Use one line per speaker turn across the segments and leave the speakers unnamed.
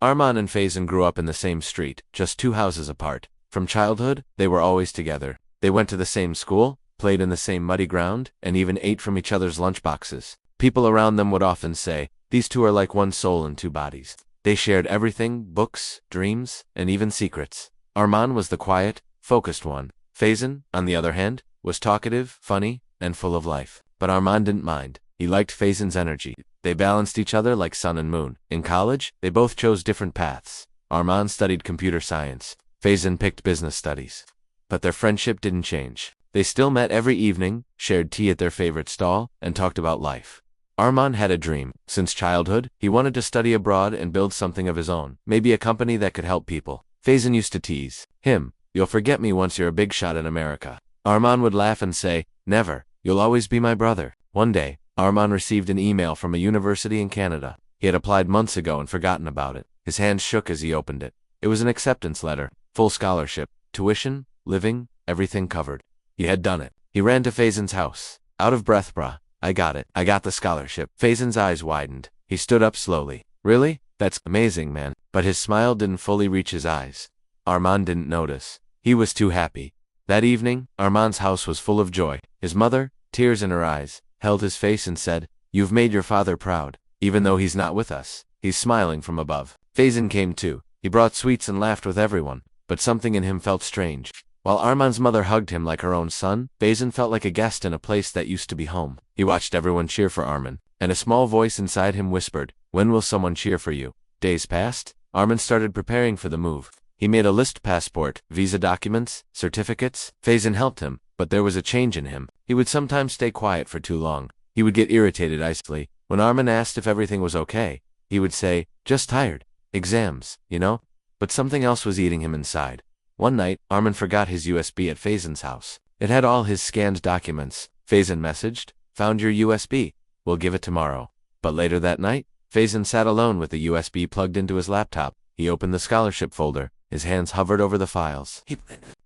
Arman and Faison grew up in the same street, just 2 houses apart. From childhood, they were always together. They went to the same school, played in the same muddy ground, and even ate from each other's lunchboxes. People around them would often say, "These two are like one soul in 2 bodies." They shared everything, books, dreams, and even secrets. Arman was the quiet, focused one. Faison, on the other hand, was talkative, funny, and full of life. But Arman didn't mind. He liked Faison's energy. They balanced each other like sun and moon. In college, they both chose different paths. Arman studied computer science. Faison picked business studies. But their friendship didn't change. They still met every evening, shared tea at their favorite stall, and talked about life. Arman had a dream. Since childhood, he wanted to study abroad and build something of his own, maybe a company that could help people. Faison used to tease him, "You'll forget me once you're a big shot in America." Arman would laugh and say, "Never, you'll always be my brother." One day, Arman received an email from a university in Canada. He had applied months ago and forgotten about it. His hands shook as he opened it. It was an acceptance letter, full scholarship, tuition, living, everything covered. He had done it. He ran to Faison's house. "Out of breath, brah. I got it. I got the scholarship." Faison's eyes widened. He stood up slowly. "Really? That's amazing, man." But his smile didn't fully reach his eyes. Arman didn't notice. He was too happy. That evening, Arman's house was full of joy. His mother, tears in her eyes, held his face and said, "You've made your father proud. Even though he's not with us, he's smiling from above." Faison came too. He brought sweets and laughed with everyone, but something in him felt strange. While Arman's mother hugged him like her own son, Faison felt like a guest in a place that used to be home. He watched everyone cheer for Arman, and a small voice inside him whispered, "When will someone cheer for you?" Days passed. Arman started preparing for the move. He made a list: passport, visa documents, certificates. Faison helped him, but there was a change in him. He would sometimes stay quiet for too long. He would get irritated easily. When Arman asked if everything was okay, he would say, "Just tired. Exams, you know?" But something else was eating him inside. One night, Arman forgot his USB at Faison's house. It had all his scanned documents. Faison messaged, "Found your USB. We'll give it tomorrow." But later that night, Faison sat alone with the USB plugged into his laptop. He opened the scholarship folder. His hands hovered over the files. He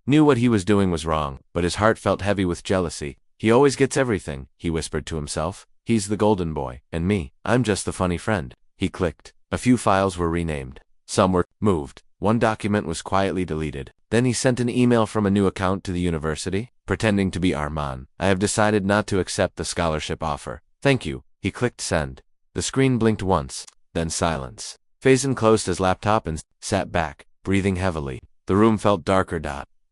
knew what he was doing was wrong, but his heart felt heavy with jealousy. "He always gets everything," he whispered to himself. "He's the golden boy, and me, I'm just the funny friend." He clicked. A few files were renamed. Some were moved. One document was quietly deleted. Then he sent an email from a new account to the university, pretending to be Arman. "I have decided not to accept the scholarship offer. Thank you." He clicked send. The screen blinked once, then silence. Faison closed his laptop and sat back, breathing heavily. The room felt darker.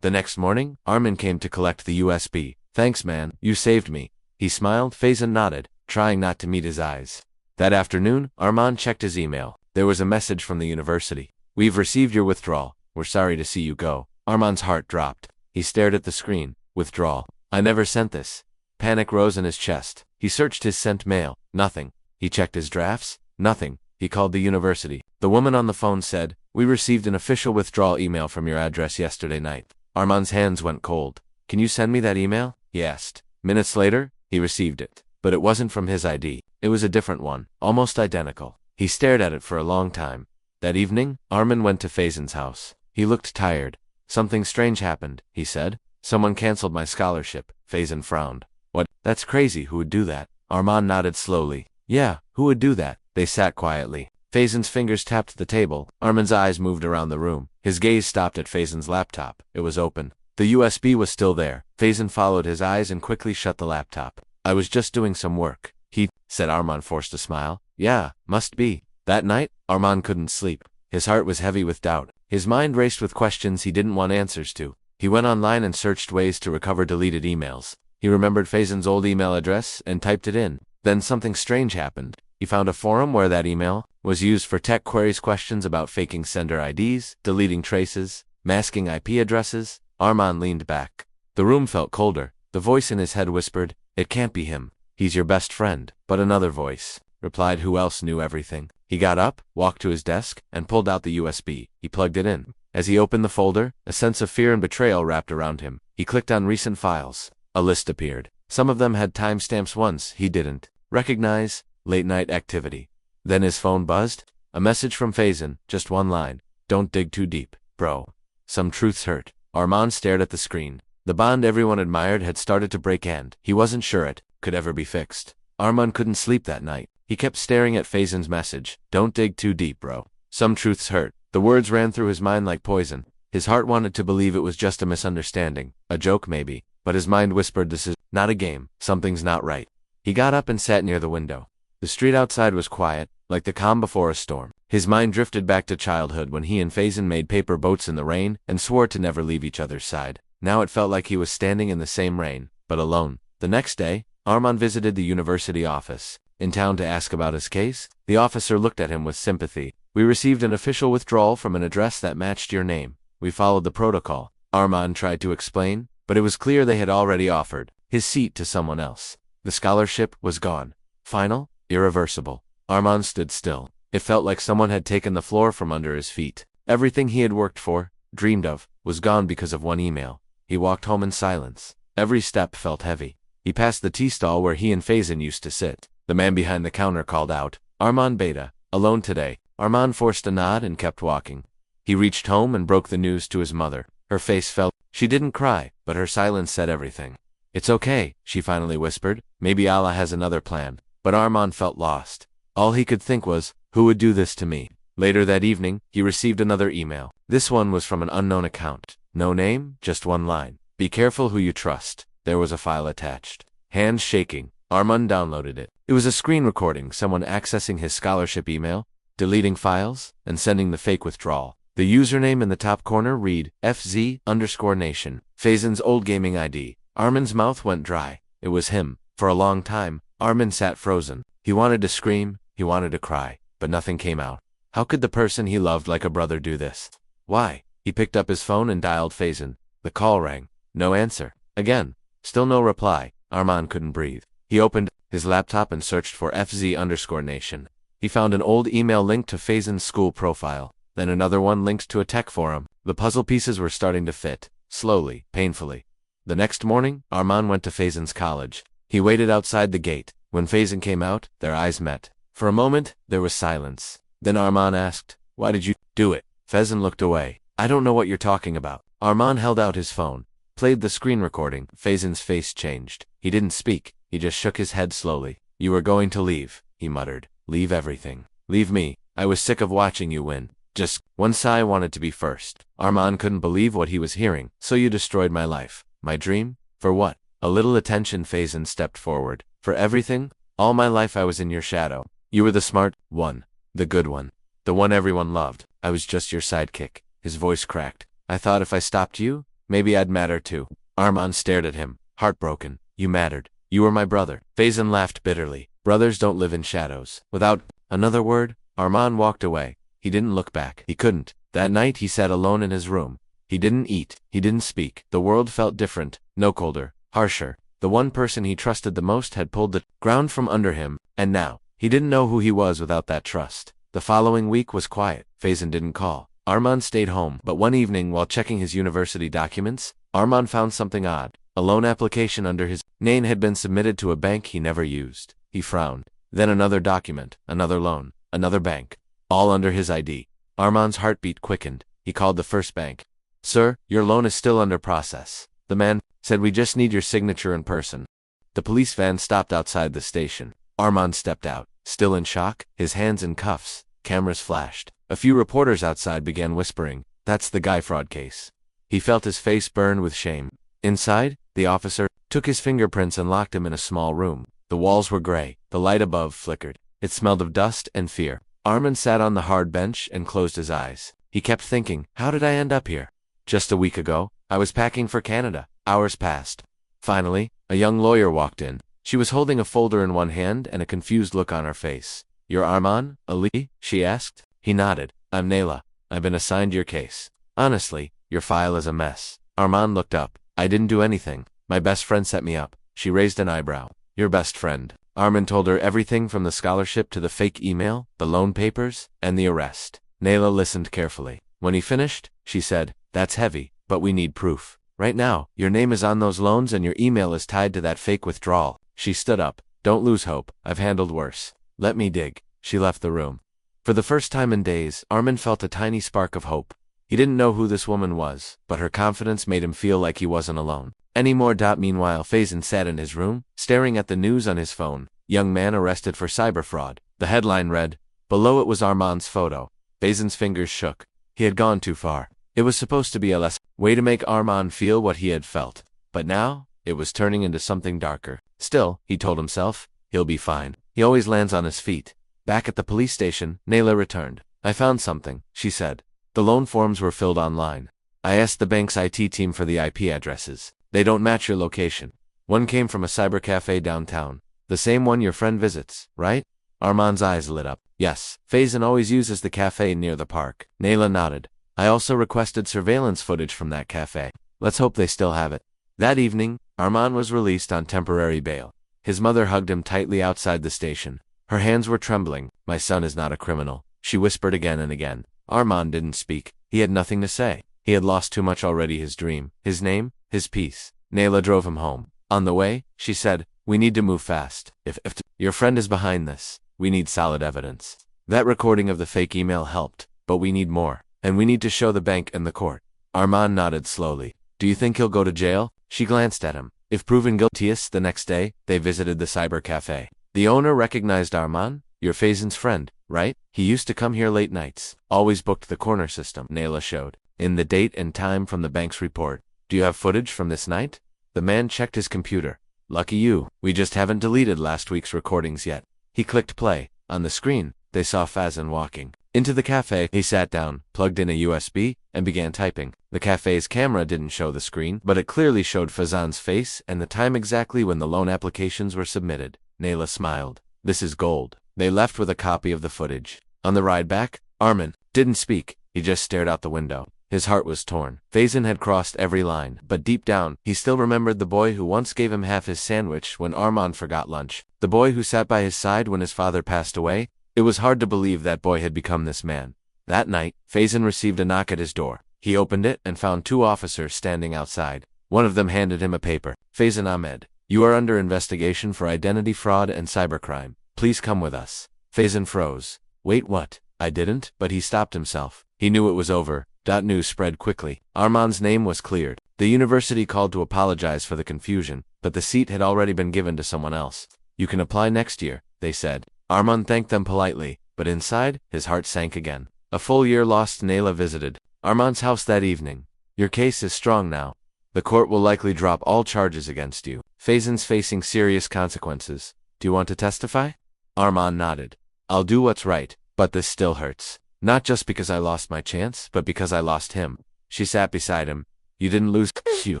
The next morning, Arman came to collect the USB. "Thanks, man. You saved me." He smiled. Faison nodded, trying not to meet his eyes. That afternoon, Arman checked his email. There was a message from the university. "We've received your withdrawal. We're sorry to see you go." Arman's heart dropped. He stared at the screen. Withdrawal. "I never sent this." Panic rose in his chest. He searched his sent mail. Nothing. He checked his drafts. Nothing. He called the university. The woman on the phone said, "We received an official withdrawal email from your address yesterday night." Arman's hands went cold. "Can you send me that email?" he asked. Minutes later, he received it. But it wasn't from his ID. It was a different one, almost identical. He stared at it for a long time. That evening, Arman went to Faison's house. He looked tired. "Something strange happened," he said. "Someone canceled my scholarship." Faison frowned. "What? That's crazy. Who would do that?" Arman nodded slowly. "Yeah, who would do that?" They sat quietly. Faison's fingers tapped the table. Arman's eyes moved around the room. His gaze stopped at Faison's laptop. It was open. The USB was still there. Faison followed his eyes and quickly shut the laptop. "I was just doing some work," he said. Arman forced a smile. "Yeah, must be." That night, Arman couldn't sleep. His heart was heavy with doubt. His mind raced with questions he didn't want answers to. He went online and searched ways to recover deleted emails. He remembered Faison's old email address and typed it in. Then something strange happened. He found a forum where that email was used for tech queries, questions about faking sender IDs, deleting traces, masking IP addresses. Arman leaned back. The room felt colder. The voice in his head whispered, "It can't be him. He's your best friend." But another voice replied, "Who else knew everything?" He got up, walked to his desk, and pulled out the USB. He plugged it in. As he opened the folder, a sense of fear and betrayal wrapped around him. He clicked on recent files. A list appeared. Some of them had timestamps ones he didn't recognize. Late night activity. Then his phone buzzed. A message from Faison, just one line. "Don't dig too deep, bro. Some truths hurt." Arman stared at the screen. The bond everyone admired had started to break and he wasn't sure it could ever be fixed. Arman couldn't sleep that night. He kept staring at Faison's message. "Don't dig too deep, bro." Some truths hurt. The words ran through his mind like poison. His heart wanted to believe it was just a misunderstanding, a joke maybe, but his mind whispered this is not a game, something's not right. He got up and sat near the window. The street outside was quiet, like the calm before a storm. His mind drifted back to childhood when he and Faison made paper boats in the rain and swore to never leave each other's side. Now it felt like he was standing in the same rain, but alone. The next day, Armand visited the university office. In town to ask about his case, the officer looked at him with sympathy. We received an official withdrawal from an address that matched your name. We followed the protocol. Armand tried to explain, but it was clear they had already offered his seat to someone else. The scholarship was gone. Final, irreversible. Armand stood still. It felt like someone had taken the floor from under his feet. Everything he had worked for, dreamed of, was gone because of one email. He walked home in silence. Every step felt heavy. He passed the tea stall where he and Faison used to sit. The man behind the counter called out, "Armand Beta, alone today." Armand forced a nod and kept walking. He reached home and broke the news to his mother. Her face fell. She didn't cry, but her silence said everything. "It's okay," she finally whispered. "Maybe Allah has another plan." But Armand felt lost. All he could think was, who would do this to me? Later that evening, he received another email. This one was from an unknown account. No name, just one line. "Be careful who you trust." There was a file attached. Hands shaking, Armand downloaded it. It was a screen recording, someone accessing his scholarship email, deleting files, and sending the fake withdrawal. The username in the top corner read, FZ_Nation. Faison's old gaming ID. Armand's mouth went dry. It was him. For a long time, Armand sat frozen. He wanted to scream, he wanted to cry, but nothing came out. How could the person he loved like a brother do this? Why? He picked up his phone and dialed Faison. The call rang. No answer. Again. Still no reply. Armand couldn't breathe. He opened his laptop and searched for FZ_Nation. He found an old email linked to Faison's school profile, then another one linked to a tech forum. The puzzle pieces were starting to fit, slowly, painfully. The next morning, Armand went to Faison's college. He waited outside the gate. When Faison came out, their eyes met. For a moment, there was silence. Then Armand asked, "Why did you do it?" Faison looked away. "I don't know what you're talking about." Armand held out his phone, played the screen recording. Faison's face changed. He didn't speak. He just shook his head slowly. "You were going to leave," he muttered. "Leave everything. Leave me. I was sick of watching you win. Just one sigh wanted to be first." Armand couldn't believe what he was hearing. "So you destroyed my life. My dream? For what?" A little attention. Faison stepped forward. "For everything. All my life I was in your shadow. You were the smart one. The good one. The one everyone loved. I was just your sidekick." His voice cracked. "I thought if I stopped you, maybe I'd matter too." Armand stared at him, heartbroken. "You mattered. You were my brother." Faison laughed bitterly. "Brothers don't live in shadows." Without another word, Armand walked away. He didn't look back. He couldn't. That night he sat alone in his room. He didn't eat. He didn't speak. The world felt different. No colder. Harsher. The one person he trusted the most had pulled the ground from under him, and now, he didn't know who he was without that trust. The following week was quiet. Faison didn't call. Armand stayed home, but one evening while checking his university documents, Armand found something odd. A loan application under his name had been submitted to a bank he never used. He frowned. Then another document, another loan, another bank, all under his ID. Armand's heartbeat quickened. He called the first bank. "Sir, your loan is still under process." The man said, "We just need your signature in person." The police van stopped outside the station. Armand stepped out, still in shock, his hands in cuffs. Cameras flashed. A few reporters outside began whispering, "That's the guy fraud case." He felt his face burn with shame. Inside, the officer took his fingerprints and locked him in a small room. The walls were gray. The light above flickered. It smelled of dust and fear. Armand sat on the hard bench and closed his eyes. He kept thinking, how did I end up here? Just a week ago, I was packing for Canada. Hours passed. Finally, a young lawyer walked in. She was holding a folder in one hand and a confused look on her face. "You're Armand, Ali?" she asked. He nodded. "I'm Nayla. I've been assigned your case. Honestly, your file is a mess." Armand looked up. "I didn't do anything. My best friend set me up." She raised an eyebrow. "Your best friend?" Armand told her everything from the scholarship to the fake email, the loan papers, and the arrest. Nayla listened carefully. When he finished, she said, "That's heavy, but we need proof. Right now, your name is on those loans and your email is tied to that fake withdrawal." She stood up. "Don't lose hope. I've handled worse. Let me dig." She left the room. For the first time in days, Armand felt a tiny spark of hope. He didn't know who this woman was, but her confidence made him feel like he wasn't alone anymore. Meanwhile, Faison sat in his room, staring at the news on his phone. "Young man arrested for cyber fraud." The headline read. Below it was Armand's photo. Faison's fingers shook. He had gone too far. It was supposed to be a way to make Armand feel what he had felt. But now, it was turning into something darker. Still, he told himself, he'll be fine. He always lands on his feet. Back at the police station, Nayla returned. I found something, she said. The loan forms were filled online. I asked the bank's IT team for the IP addresses. They don't match your location. One came from a cyber cafe downtown. The same one your friend visits, right? Armand's eyes lit up. Yes, Faison always uses the cafe near the park. Nayla nodded. I also requested surveillance footage from that cafe. Let's hope they still have it. That evening, Armand was released on temporary bail. His mother hugged him tightly outside the station. Her hands were trembling. My son is not a criminal, she whispered again and again. Armand didn't speak. He had nothing to say. He had lost too much already, his dream, his name, his peace. Nayla drove him home. On the way, she said, we need to move fast. If your friend is behind this, we need solid evidence. That recording of the fake email helped, but we need more. And we need to show the bank and the court. Armand nodded slowly. Do you think he'll go to jail? She glanced at him. If proven guilty, the next day, they visited the cyber cafe. The owner recognized Armand. You're Faison's friend, right? He used to come here late nights. Always booked the corner system, Nayla showed. In the date and time from the bank's report. Do you have footage from this night? The man checked his computer. Lucky you. We just haven't deleted last week's recordings yet. He clicked play. On the screen, they saw Faison walking into the cafe. He sat down, plugged in a USB, and began typing. The cafe's camera didn't show the screen, but it clearly showed Faison's face and the time exactly when the loan applications were submitted. Nayla smiled. This is gold. They left with a copy of the footage. On the ride back, Armand didn't speak. He just stared out the window. His heart was torn. Faison had crossed every line, but deep down, he still remembered the boy who once gave him half his sandwich when Armand forgot lunch. The boy who sat by his side when his father passed away. It was hard to believe that boy had become this man. That night, Faison received a knock at his door. He opened it and found two officers standing outside. One of them handed him a paper. Faison Ahmed, you are under investigation for identity fraud and cybercrime. Please come with us. Faison froze. Wait, what? I didn't, but he stopped himself. He knew it was over. News spread quickly. Armand's name was cleared. The university called to apologize for the confusion, but the seat had already been given to someone else. You can apply next year, they said. Armand thanked them politely, but inside, his heart sank again. A full year lost. Nayla visited Armand's house that evening. Your case is strong now. The court will likely drop all charges against you. Faison's facing serious consequences. Do you want to testify? Armand nodded. I'll do what's right, but this still hurts. Not just because I lost my chance, but because I lost him. She sat beside him. You didn't lose, you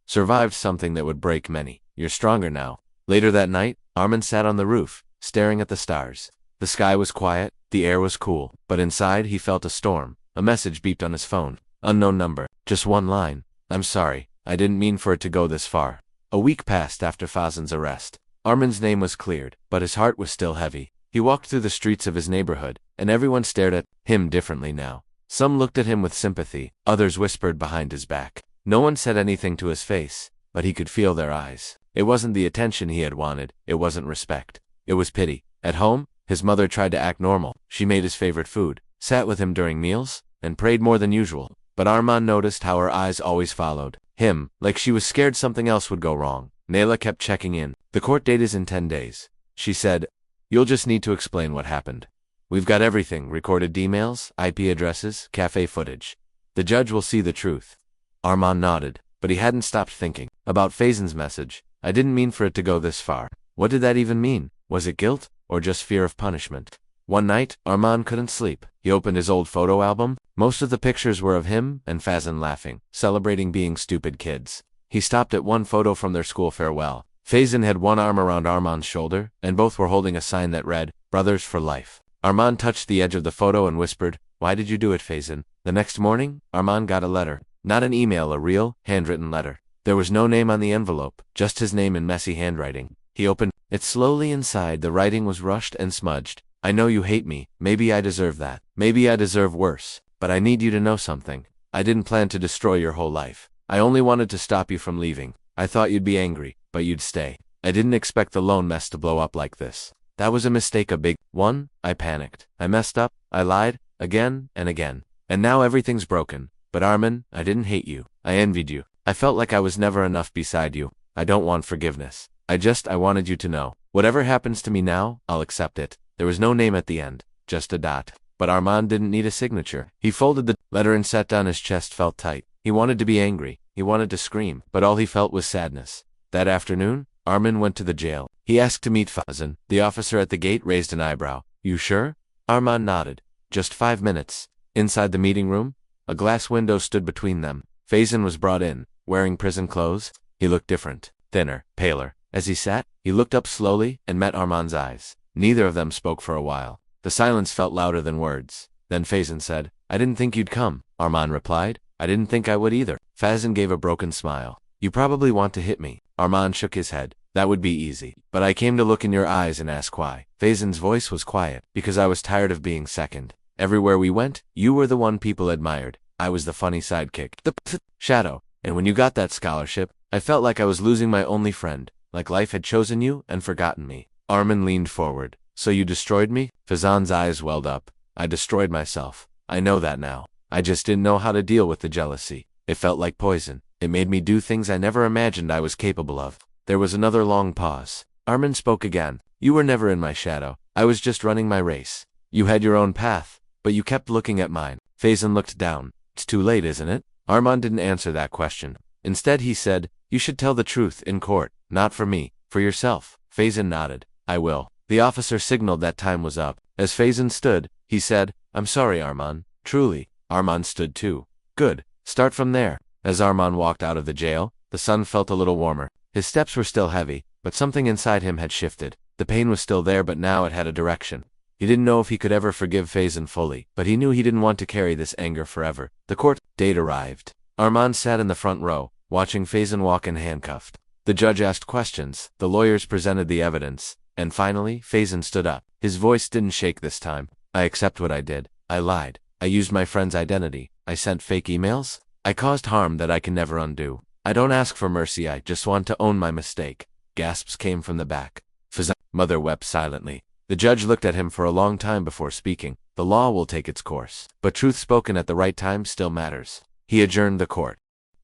survived something that would break many. You're stronger now. Later that night, Armand sat on the roof, staring at the stars. The sky was quiet, the air was cool, but inside he felt a storm. A message beeped on his phone. Unknown number. Just one line. I'm sorry, I didn't mean for it to go this far. A week passed after Faison's arrest. Armand's name was cleared, but his heart was still heavy. He walked through the streets of his neighborhood, and everyone stared at him differently now. Some looked at him with sympathy, others whispered behind his back. No one said anything to his face, but he could feel their eyes. It wasn't the attention he had wanted, it wasn't respect. It was pity. At home, his mother tried to act normal. She made his favorite food, sat with him during meals, and prayed more than usual. But Armand noticed how her eyes always followed him, like she was scared something else would go wrong. Nayla kept checking in. The court date is in 10 days. She said, you'll just need to explain what happened. We've got everything, recorded emails, IP addresses, cafe footage. The judge will see the truth. Armand nodded, but he hadn't stopped thinking about Faison's message. I didn't mean for it to go this far. What did that even mean? Was it guilt, or just fear of punishment? One night, Armand couldn't sleep. He opened his old photo album. Most of the pictures were of him and Faison laughing, celebrating being stupid kids. He stopped at one photo from their school farewell. Faison had one arm around Armand's shoulder, and both were holding a sign that read, Brothers for Life. Armand touched the edge of the photo and whispered, Why did you do it, Faison? The next morning, Armand got a letter. Not an email, a real, handwritten letter. There was no name on the envelope, just his name in messy handwriting. He opened it slowly. Inside, the writing was rushed and smudged. I know you hate me. Maybe I deserve that. Maybe I deserve worse. But I need you to know something. I didn't plan to destroy your whole life. I only wanted to stop you from leaving. I thought you'd be angry, but you'd stay. I didn't expect the loan mess to blow up like this. That was a mistake, a big one. I panicked. I messed up. I lied, again and again. And now everything's broken. But Armand, I didn't hate you. I envied you. I felt like I was never enough beside you. I don't want forgiveness. I wanted you to know. Whatever happens to me now, I'll accept it. There was no name at the end, just a dot. But Armand didn't need a signature. He folded the letter and sat down. His chest felt tight. He wanted to be angry. He wanted to scream, but all he felt was sadness. That afternoon, Armand went to the jail. He asked to meet Faison. The officer at the gate raised an eyebrow. You sure? Armand nodded. Just 5 minutes. Inside the meeting room, a glass window stood between them. Faison was brought in, wearing prison clothes. He looked different, thinner, paler. As he sat, he looked up slowly and met Armand's eyes. Neither of them spoke for a while. The silence felt louder than words. Then Faison said, I didn't think you'd come. Armand replied, I didn't think I would either. Faison gave a broken smile. You probably want to hit me. Armand shook his head. That would be easy. But I came to look in your eyes and ask why. Faison's voice was quiet. Because I was tired of being second. Everywhere we went, you were the one people admired. I was the funny sidekick. The shadow. And when you got that scholarship, I felt like I was losing my only friend. Like life had chosen you and forgotten me. Armand leaned forward. So you destroyed me? Faison's eyes welled up. I destroyed myself. I know that now. I just didn't know how to deal with the jealousy. It felt like poison. It made me do things I never imagined I was capable of. There was another long pause. Armand spoke again. You were never in my shadow. I was just running my race. You had your own path, but you kept looking at mine. Faison looked down. It's too late, isn't it? Armand didn't answer that question. Instead he said, you should tell the truth in court. Not for me, for yourself. Faison nodded. I will. The officer signaled that time was up. As Faison stood, he said, I'm sorry, Armand. Truly. Armand stood too. Good. Start from there. As Armand walked out of the jail, the sun felt a little warmer. His steps were still heavy, but something inside him had shifted. The pain was still there, but now it had a direction. He didn't know if he could ever forgive Faison fully, but he knew he didn't want to carry this anger forever. The court date arrived. Armand sat in the front row, watching Faison walk in handcuffed. The judge asked questions, the lawyers presented the evidence, and finally, Faison stood up. His voice didn't shake this time. I accept what I did. I lied. I used my friend's identity. I sent fake emails. I caused harm that I can never undo. I don't ask for mercy, I just want to own my mistake. Gasps came from the back. Faison's mother wept silently. The judge looked at him for a long time before speaking. The law will take its course, but truth spoken at the right time still matters. He adjourned the court.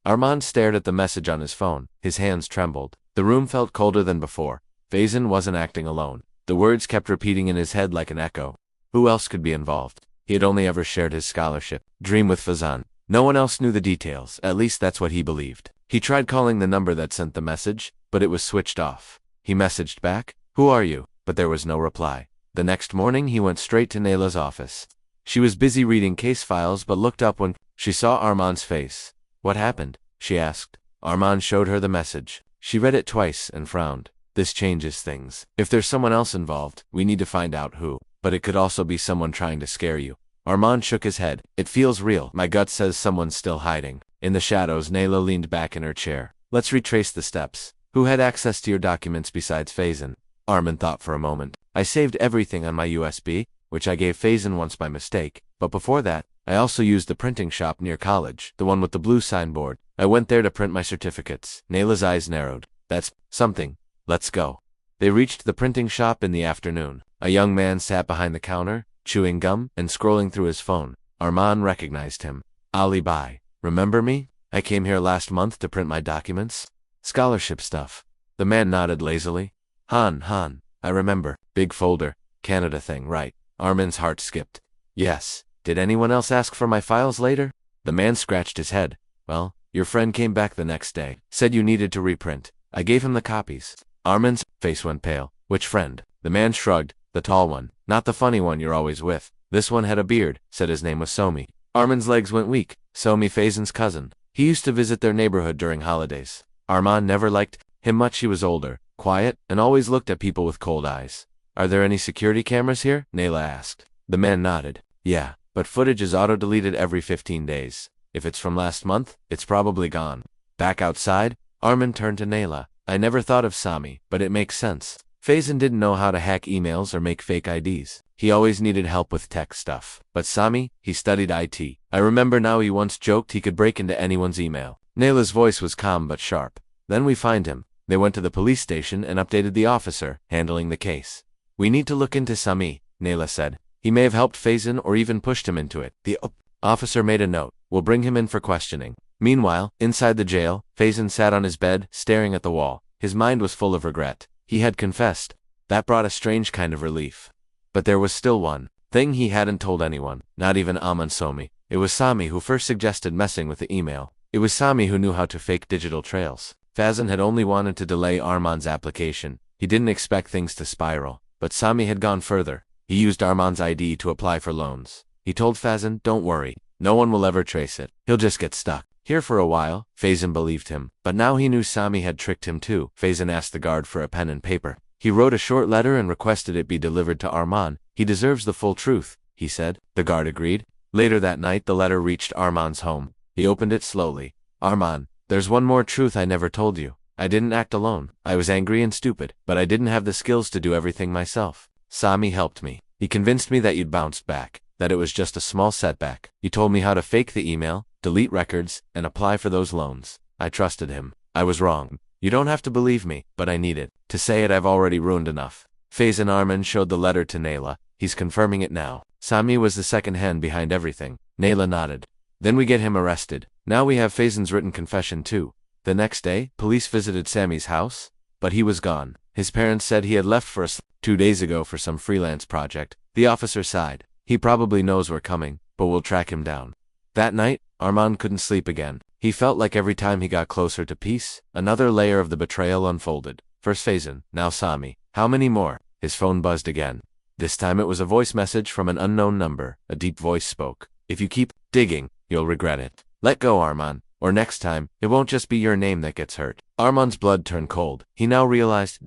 Armand stared at the message on his phone. His hands trembled. The room felt colder than before. Faison wasn't acting alone. The words kept repeating in his head like an echo. Who else could be involved? He had only ever shared his scholarship dream with Faison. No one else knew the details, at least that's what he believed. He tried calling the number that sent the message, but it was switched off. He messaged back, who are you? But there was no reply. The next morning he went straight to Nayla's office. She was busy reading case files but looked up when she saw Armand's face. What happened? She asked. Armand showed her the message. She read it twice and frowned. This changes things. If there's someone else involved, we need to find out who. But it could also be someone trying to scare you. Armand shook his head. It feels real. My gut says someone's still hiding. In the shadows, Nayla leaned back in her chair. Let's retrace the steps. Who had access to your documents besides Faison? Armand thought for a moment. I saved everything on my USB, which I gave Faison once by mistake. But before that, I also used the printing shop near college, the one with the blue signboard. I went there to print my certificates. Nayla's eyes narrowed. That's something. Let's go. They reached the printing shop in the afternoon. A young man sat behind the counter, chewing gum and scrolling through his phone. Armand recognized him. Ali Bai. Remember me? I came here last month to print my documents. Scholarship stuff. The man nodded lazily. Han, I remember. Big folder. Canada thing, right. Armand's heart skipped. Yes. Did anyone else ask for my files later? The man scratched his head. Well, your friend came back the next day. Said you needed to reprint. I gave him the copies. Armand's face went pale. Which friend? The man shrugged. The tall one. Not the funny one you're always with. This one had a beard. Said his name was Somi. Armand's legs went weak. Somi, Faison's cousin. He used to visit their neighborhood during holidays. Armand never liked him much. He was older, quiet, and always looked at people with cold eyes. Are there any security cameras here? Nayla asked. The man nodded. Yeah, but footage is auto-deleted every 15 days. If it's from last month, it's probably gone. Back outside, Armand turned to Nayla. I never thought of Sami, but it makes sense. Faison didn't know how to hack emails or make fake IDs. He always needed help with tech stuff. But Sami, he studied IT. I remember now he once joked he could break into anyone's email. Nayla's voice was calm but sharp. Then we find him. They went to the police station and updated the officer handling the case. We need to look into Sami, Nayla said. He may have helped Faison or even pushed him into it. The officer made a note. We'll bring him in for questioning. Meanwhile, inside the jail, Faison sat on his bed, staring at the wall. His mind was full of regret. He had confessed. That brought a strange kind of relief. But there was still one. thing he hadn't told anyone, not even Aman Somi. It was Sami who first suggested messing with the email. It was Sami who knew how to fake digital trails. Fazan had only wanted to delay Arman's application. He didn't expect things to spiral. But Sami had gone further. He used Arman's ID to apply for loans. He told Fazan, "Don't worry. No one will ever trace it. He'll just get stuck." Here for a while, Fazan believed him. But now he knew Sami had tricked him too. Fazan asked the guard for a pen and paper. He wrote a short letter and requested it be delivered to Arman. "He deserves the full truth," he said. The guard agreed. Later that night, the letter reached Arman's home. He opened it slowly. "Arman, there's one more truth I never told you. I didn't act alone. I was angry and stupid, but I didn't have the skills to do everything myself. Sami helped me. He convinced me that you'd bounced back, that it was just a small setback. He told me how to fake the email, delete records, and apply for those loans. I trusted him. I was wrong. You don't have to believe me, but I need it. To say it, I've already ruined enough." Fazan Arman showed the letter to Naila. "He's confirming it now. Sami was the second hand behind everything." Naila nodded. "Then we get him arrested. Now we have Fazan's written confession too." The next day, police visited Sami's house, but he was gone. His parents said he had left for 2 days ago for some freelance project. The officer sighed. "He probably knows we're coming, but we'll track him down." That night, Arman couldn't sleep again. He felt like every time he got closer to peace, another layer of the betrayal unfolded. First Fazan, now Sami. How many more? His phone buzzed again. This time it was a voice message from an unknown number. A deep voice spoke. "If you keep digging, you'll regret it. Let go, Arman. Or next time, it won't just be your name that gets hurt." Arman's blood turned cold. He now realized,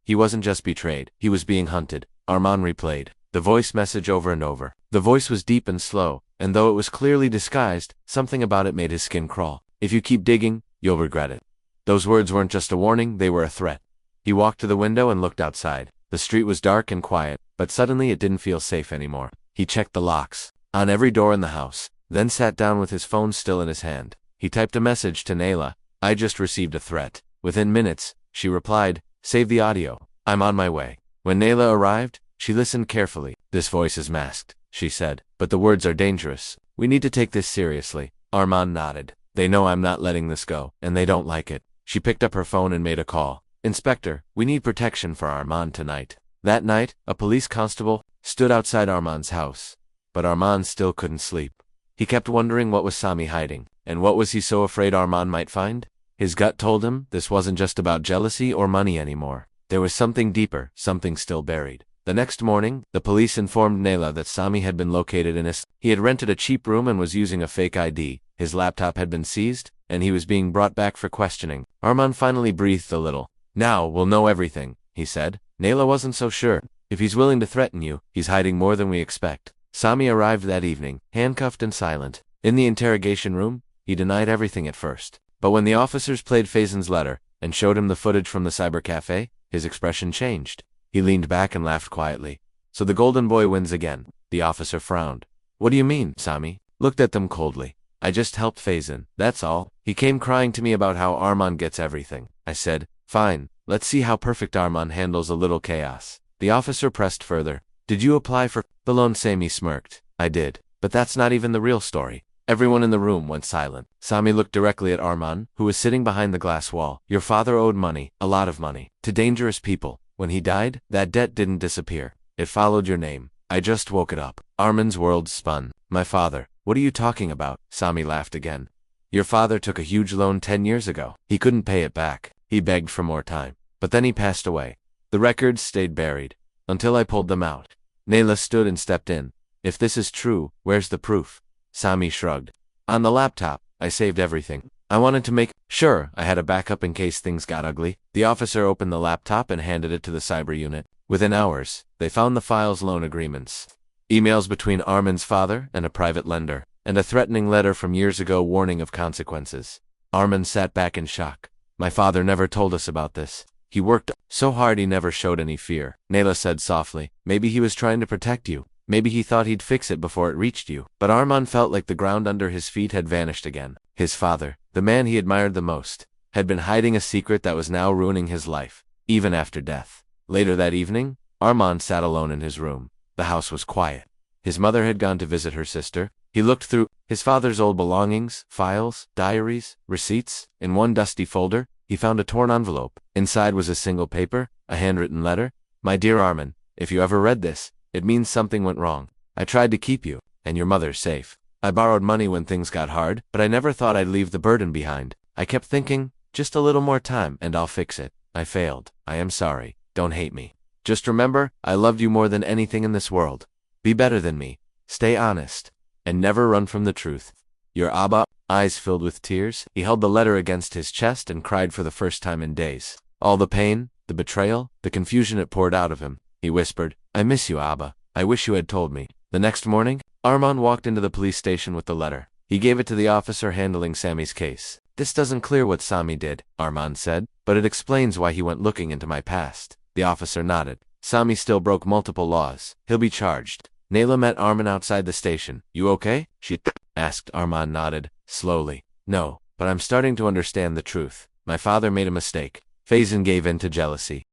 he wasn't just betrayed, he was being hunted. Arman replayed the voice message over and over. The voice was deep and slow, and though it was clearly disguised, something about it made his skin crawl. "If you keep digging, you'll regret it." Those words weren't just a warning, they were a threat. He walked to the window and looked outside. The street was dark and quiet, but suddenly it didn't feel safe anymore. He checked the locks on every door in the house, then sat down with his phone still in his hand. He typed a message to Naila. "I just received a threat." Within minutes, she replied, "Save the audio. I'm on my way." When Naila arrived, she listened carefully. "This voice is masked," she said, "but the words are dangerous. We need to take this seriously." Arman nodded. "They know I'm not letting this go, and they don't like it." She picked up her phone and made a call. "Inspector, we need protection for Arman tonight." That night, a police constable stood outside Arman's house. But Arman still couldn't sleep. He kept wondering what was Sami hiding, and what was he so afraid Arman might find? His gut told him this wasn't just about jealousy or money anymore. There was something deeper, something still buried. The next morning, the police informed Naila that Sami had been located in he had rented a cheap room and was using a fake ID. His laptop had been seized, and he was being brought back for questioning. Arman finally breathed a little. "Now we'll know everything," he said. Naila wasn't so sure. "If he's willing to threaten you, he's hiding more than we expect." Sami arrived that evening, handcuffed and silent. In the interrogation room, he denied everything at first. But when the officers played Fazan's letter and showed him the footage from the cyber cafe, his expression changed. He leaned back and laughed quietly. "So the golden boy wins again." The officer frowned. "What do you mean?" Sami looked at them coldly. "I just helped Fazan, that's all. He came crying to me about how Arman gets everything. I said, fine, let's see how perfect Arman handles a little chaos." The officer pressed further. "Did you apply for the loan?" Sami smirked. "I did. But that's not even the real story." Everyone in the room went silent. Sami looked directly at Arman, who was sitting behind the glass wall. "Your father owed money, a lot of money, to dangerous people. When he died, that debt didn't disappear. It followed your name. I just woke it up." Arman's world spun. "My father? What are you talking about?" Sami laughed again. "Your father took a huge loan 10 years ago. He couldn't pay it back. He begged for more time. But then he passed away. The records stayed buried. Until I pulled them out." Naila stood and stepped in. "If this is true, where's the proof?" Sami shrugged. "On the laptop. I saved everything. I wanted to make sure I had a backup in case things got ugly." The officer opened the laptop and handed it to the cyber unit. Within hours, they found the file's loan agreements, emails between Arman's father and a private lender, and a threatening letter from years ago warning of consequences. Arman sat back in shock. "My father never told us about this. He worked so hard he never showed any fear." Naila said softly, "Maybe he was trying to protect you. Maybe he thought he'd fix it before it reached you." But Arman felt like the ground under his feet had vanished again. His father, the man he admired the most, had been hiding a secret that was now ruining his life, even after death. Later that evening, Arman sat alone in his room. The house was quiet. His mother had gone to visit her sister. He looked through his father's old belongings, files, diaries, receipts. In one dusty folder, he found a torn envelope. Inside was a single paper, a handwritten letter. "My dear Arman, if you ever read this, It means something went wrong. I tried to keep you, and your mother's safe. I borrowed money when things got hard, but I never thought I'd leave the burden behind. I kept thinking, just a little more time and I'll fix it. I failed. I am sorry. Don't hate me. Just remember, I loved you more than anything in this world. Be better than me. Stay honest. And never run from the truth. Your Abba. Eyes filled with tears, he held the letter against his chest and cried for the first time in days. All the pain, the betrayal, the confusion it poured out of him. He whispered, I miss you, Abba. I wish you had told me. The next morning, Arman walked into the police station with the letter. He gave it to the officer handling Sammy's case. This doesn't clear what Sami did, Arman said, but it explains why he went looking into my past. The officer nodded. Sami still broke multiple laws. He'll be charged. Nayla met Arman outside the station. You okay? She asked. Arman nodded, slowly. No, but I'm starting to understand the truth. My father made a mistake. Faison gave in to jealousy.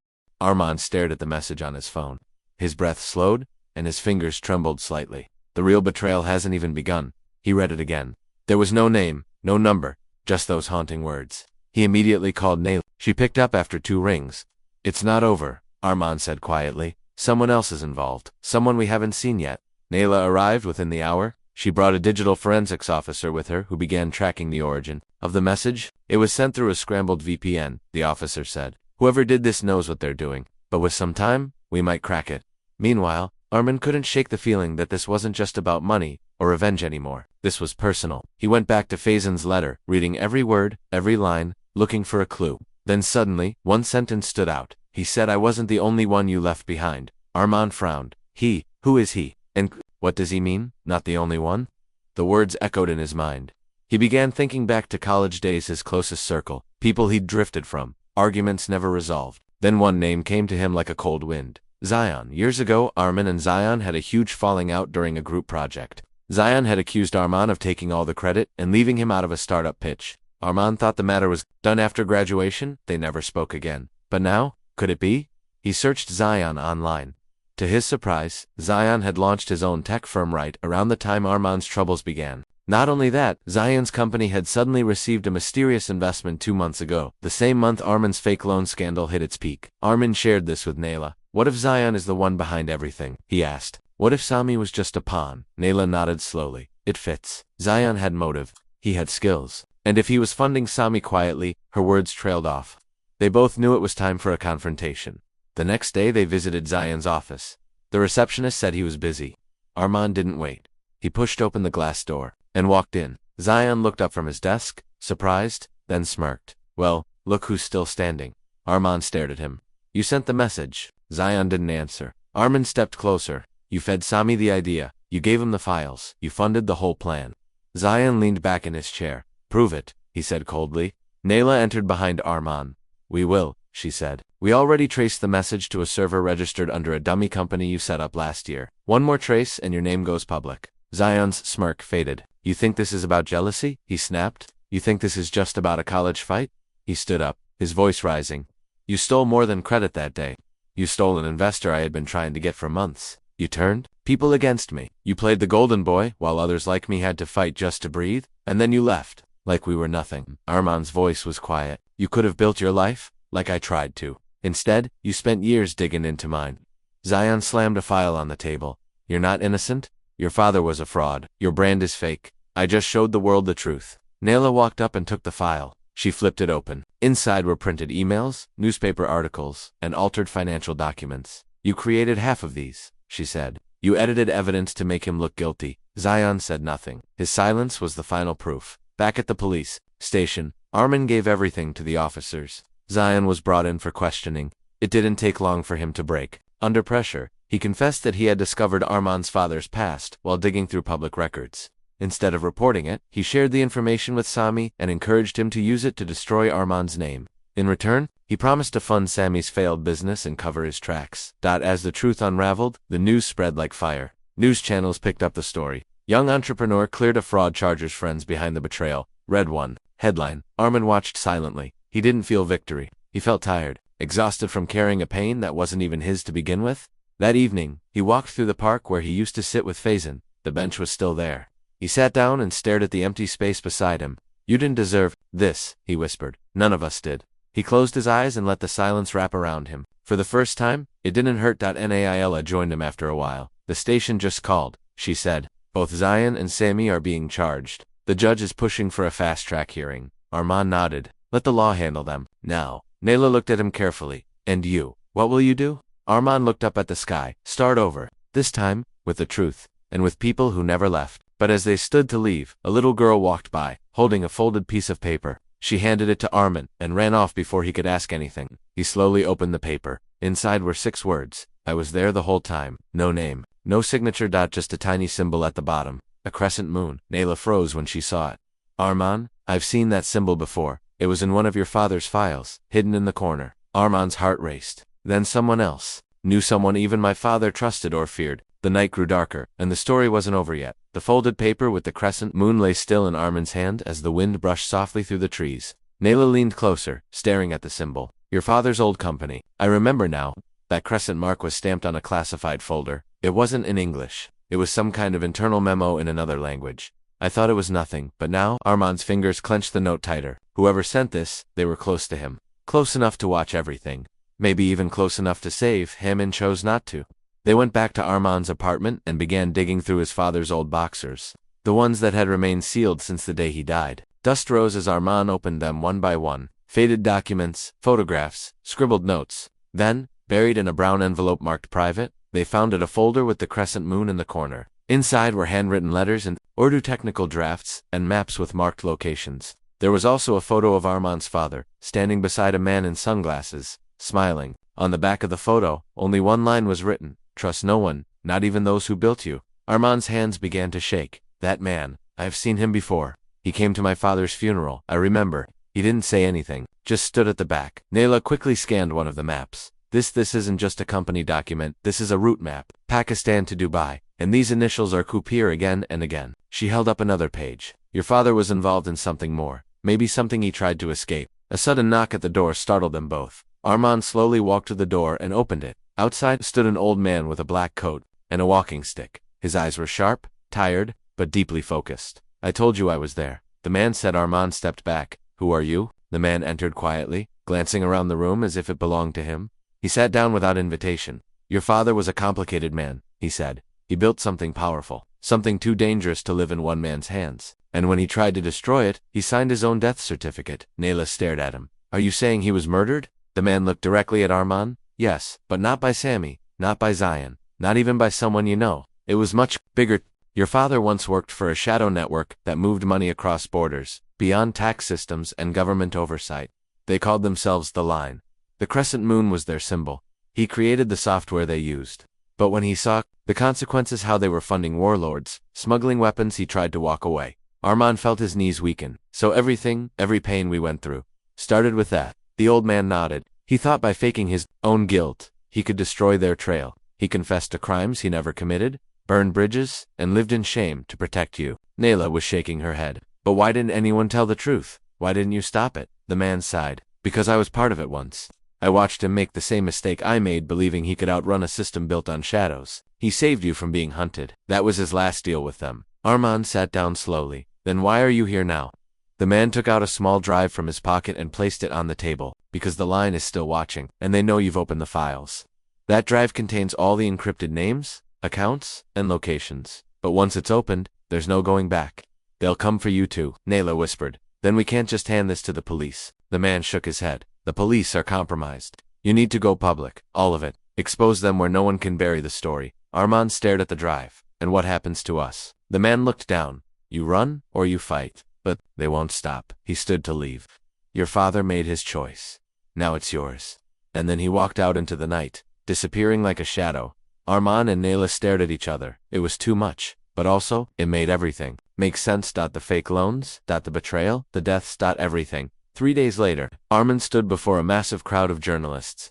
Arman stared at the message on his phone. His breath slowed, and his fingers trembled slightly. The real betrayal hasn't even begun. He read it again. There was no name, no number, just those haunting words. He immediately called Nayla. She picked up after 2 rings. It's not over, Arman said quietly. Someone else is involved. Someone we haven't seen yet. Nayla arrived within the hour. She brought a digital forensics officer with her who began tracking the origin of the message. It was sent through a scrambled VPN, the officer said. Whoever did this knows what they're doing, but with some time, we might crack it. Meanwhile, Arman couldn't shake the feeling that this wasn't just about money or revenge anymore. This was personal. He went back to Faison's letter, reading every word, every line, looking for a clue. Then suddenly, one sentence stood out. He said, I wasn't the only one you left behind. Arman frowned. He? Who is he? And what does he mean? Not the only one? The words echoed in his mind. He began thinking back to college days, his closest circle, people he'd drifted from, arguments never resolved. Then one name came to him like a cold wind. Zion. Years ago, Arman and Zion had a huge falling out during a group project. Zion had accused Arman of taking all the credit and leaving him out of a startup pitch. Arman thought the matter was done after graduation. They never spoke again. But now, could it be? He searched Zion online. To his surprise, Zion had launched his own tech firm right around the time Arman's troubles began. Not only that, Zion's company had suddenly received a mysterious investment 2 months ago, the same month Arman's fake loan scandal hit its peak. Arman shared this with Nayla. What if Zion is the one behind everything? He asked. What if Sami was just a pawn? Nayla nodded slowly. It fits. Zion had motive. He had skills. And if he was funding Sami quietly, her words trailed off. They both knew it was time for a confrontation. The next day they visited Zion's office. The receptionist said he was busy. Arman didn't wait. He pushed open the glass door and walked in. Zion looked up from his desk, surprised, then smirked. Well, look who's still standing. Arman stared at him. You sent the message. Zion didn't answer. Arman stepped closer. You fed Sami the idea. You gave him the files. You funded the whole plan. Zion leaned back in his chair. Prove it, he said coldly. Nayla entered behind Arman. We will, she said. We already traced the message to a server registered under a dummy company you set up last year. One more trace and your name goes public. Zion's smirk faded. You think this is about jealousy? He snapped. You think this is just about a college fight? He stood up, his voice rising. You stole more than credit that day. You stole an investor I had been trying to get for months. You turned people against me. You played the golden boy while others like me had to fight just to breathe, and then you left, like we were nothing. Arman's voice was quiet. You could have built your life, like I tried to. Instead, you spent years digging into mine. Zion slammed a file on the table. You're not innocent? Your father was a fraud. Your brand is fake. I just showed the world the truth. Nayla walked up and took the file. She flipped it open. Inside were printed emails, newspaper articles, and altered financial documents. You created half of these, she said. You edited evidence to make him look guilty. Zion said nothing. His silence was the final proof. Back at the police station, Arman gave everything to the officers. Zion was brought in for questioning. It didn't take long for him to break. Under pressure, he confessed that he had discovered Arman's father's past while digging through public records. Instead of reporting it, he shared the information with Sami and encouraged him to use it to destroy Arman's name. In return, he promised to fund Sami's failed business and cover his tracks. As the truth unraveled, the news spread like fire. News channels picked up the story. Young entrepreneur cleared of fraud charges friends behind the betrayal. Read one. Headline. Arman watched silently. He didn't feel victory. He felt tired, exhausted from carrying a pain that wasn't even his to begin with. That evening, he walked through the park where he used to sit with Faison. The bench was still there. He sat down and stared at the empty space beside him. You didn't deserve this, he whispered. None of us did. He closed his eyes and let the silence wrap around him. For the first time, it didn't hurt. Naila joined him after a while. The station just called, she said. Both Zion and Sammy are being charged. The judge is pushing for a fast-track hearing. Arman nodded. Let the law handle them. Now. Naila looked at him carefully. And you? What will you do? Arman looked up at the sky. Start over. This time, with the truth. And with people who never left. But as they stood to leave, a little girl walked by, holding a folded piece of paper. She handed it to Arman, and ran off before he could ask anything. He slowly opened the paper. Inside were 6 words. I was there the whole time. No name. No signature. Just a tiny symbol at the bottom. A crescent moon. Naila froze when she saw it. Arman, I've seen that symbol before. It was in one of your father's files, hidden in the corner. Arman's heart raced. Then someone else. Knew someone even my father trusted or feared. The night grew darker, and the story wasn't over yet. The folded paper with the crescent moon lay still in Arman's hand as the wind brushed softly through the trees. Naila leaned closer, staring at the symbol. Your father's old company. I remember now. That crescent mark was stamped on a classified folder. It wasn't in English. It was some kind of internal memo in another language. I thought it was nothing, but now, Arman's fingers clenched the note tighter. Whoever sent this, they were close to him. Close enough to watch everything. Maybe even close enough to save him and chose not to. They went back to Arman's apartment and began digging through his father's old boxers. The ones that had remained sealed since the day he died. Dust rose as Arman opened them one by one. Faded documents, photographs, scribbled notes. Then, buried in a brown envelope marked private, they found a folder with the crescent moon in the corner. Inside were handwritten letters and Urdu technical drafts and maps with marked locations. There was also a photo of Arman's father, standing beside a man in sunglasses, smiling. On the back of the photo, only one line was written. Trust no one, not even those who built you. Arman's hands began to shake. That man, I've seen him before. He came to my father's funeral, I remember. He didn't say anything, just stood at the back. Naila quickly scanned one of the maps. This isn't just a company document, this is a route map. Pakistan to Dubai. And these initials are Kupir again and again. She held up another page. Your father was involved in something more. Maybe something he tried to escape. A sudden knock at the door startled them both. Arman slowly walked to the door and opened it. Outside stood an old man with a black coat and a walking stick. His eyes were sharp, tired, but deeply focused. I told you I was there. The man said. Arman stepped back. Who are you? The man entered quietly, glancing around the room as if it belonged to him. He sat down without invitation. Your father was a complicated man, he said. He built something powerful, something too dangerous to live in one man's hands. And when he tried to destroy it, he signed his own death certificate. Naila stared at him. Are you saying he was murdered? The man looked directly at Arman. Yes, but not by Sammy, not by Zion, not even by someone you know. It was much bigger. Your father once worked for a shadow network that moved money across borders, beyond tax systems and government oversight. They called themselves The Line. The crescent moon was their symbol. He created the software they used. But when he saw the consequences, how they were funding warlords, smuggling weapons, he tried to walk away. Arman felt his knees weaken. So everything, every pain we went through, started with that. The old man nodded. He thought by faking his own guilt, he could destroy their trail. He confessed to crimes he never committed, burned bridges, and lived in shame to protect you. Naila was shaking her head. But why didn't anyone tell the truth? Why didn't you stop it? The man sighed. Because I was part of it once. I watched him make the same mistake I made, believing he could outrun a system built on shadows. He saved you from being hunted. That was his last deal with them. Arman sat down slowly. Then why are you here now? The man took out a small drive from his pocket and placed it on the table. Because the Line is still watching, and they know you've opened the files. That drive contains all the encrypted names, accounts, and locations. But once it's opened, there's no going back. They'll come for you too, Naila whispered. Then we can't just hand this to the police. The man shook his head. The police are compromised. You need to go public, all of it. Expose them where no one can bury the story. Arman stared at the drive. And what happens to us? The man looked down. You run, or you fight. But they won't stop. He stood to leave. Your father made his choice. Now it's yours. And then he walked out into the night, disappearing like a shadow. Arman and Naila stared at each other. It was too much. But also, it made everything make sense. The fake loans, the betrayal, the deaths, everything. 3 days later, Arman stood before a massive crowd of journalists.